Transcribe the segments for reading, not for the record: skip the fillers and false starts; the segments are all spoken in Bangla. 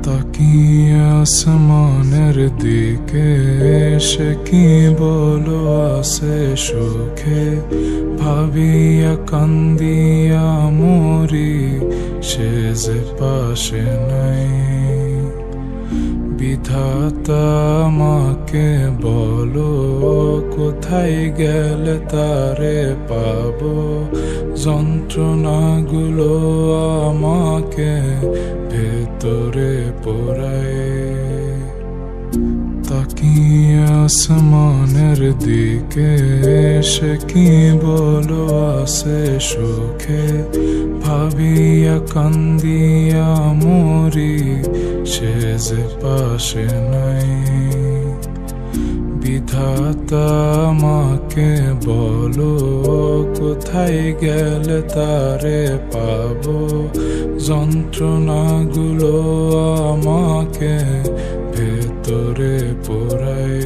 তাকিয়ে আসমানের দিকে সে কি বলো আসে সুখে, ভাবিয়া কান্দিয়া মরি সে যে পাশে নাই। বিধাতা আমাকে বলো কোথায় গেলে তারে পাবো, যন্ত্রণাগুলো আমাকে ভেতরে পোড়ায়। তাকিয়ে আসমানের দিকে সে কি বলো আসে সুখে, ভাবিয়া কান্দিয়া মরি সে যে পাশে নাই। বিধাতা আমাকে বলো কোথায় গেলে তারে পাবো, যন্ত্রণাগুলো আমাকে ভেতরে পোড়ায়।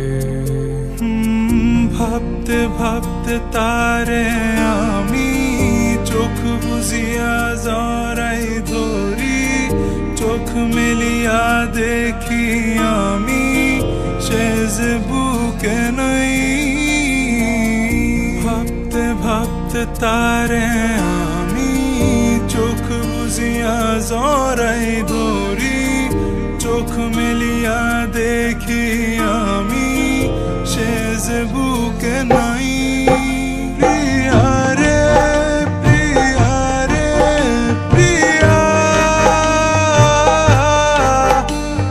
ভাবতে ভাবতে তারে আমি চোখ বুজিয়া জড়াই ধরি, চোখ মেলিয়া দেখি আমি সে যে বুকে নাই। ভাবতে ভাবতে তারে আমি চোখ বুজিয়া জড়াই ধরি, চোখ মেলিয়া দেখি আমি সে যে বুকে নাই। প্রিয়া রে প্রিয়া রে প্রিয়া,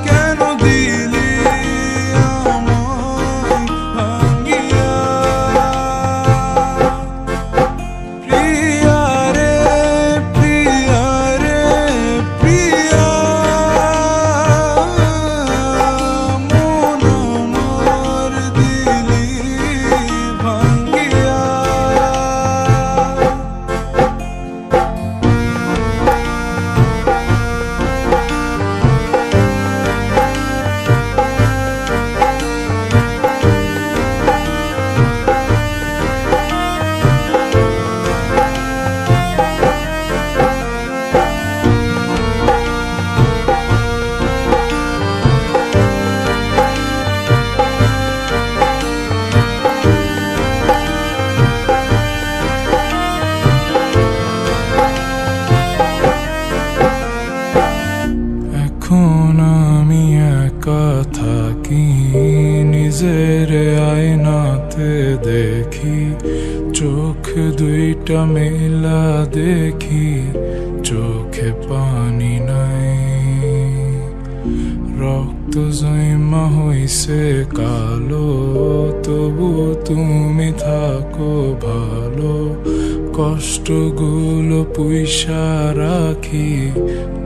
কেন দিলি আমায় ভাঙিয়া। প্রিয়া রে প্রিয়া রে প্রিয়া, মন আমার দিলি ভাঙিয়া। এখন আমি একা থাকি, নিজের আয়নাতে দেখি, চোখ দুইটা মেলা দেখি চোখে পানি নাই। রক্ত জমা হইছে কালো, তবু তুমি থাকো ভালো, কষ্টগুলো পুইসা রাখি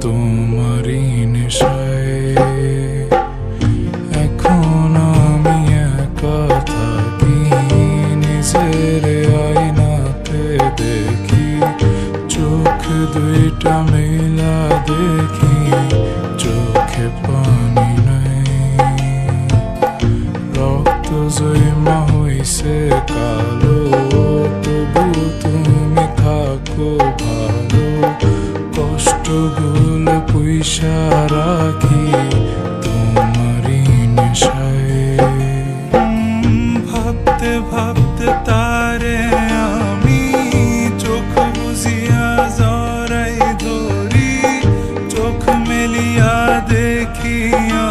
তোমারই নেশায়। এখন আমি একা থাকি, নিজের আয়নাতে দেখি, চোখ দুইটা মেলা দেখি চোখে পানি নাই। রক্ত জমা হইছে কালো, তবু তুমি থাকো ভালো, কষ্টগুলো পুইসা রাখি তোমারই নেশায়। ভাবতে ভাবতে তারে আমি চোখ বুজিয়া জড়াই ধরি, চোখ মেলিয়া দেখি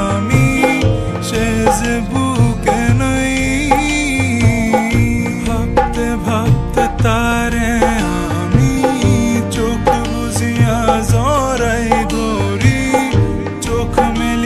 আমি সে যে বুকে নাই। ভাবতে ভাবতে তারে আমি চোখ বুজিয়া জড়াই ধরি, চোখ মেলিয়া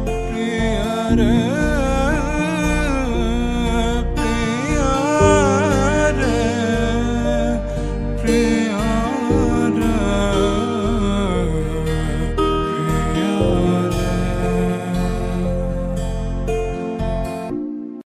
প্রিয়া রে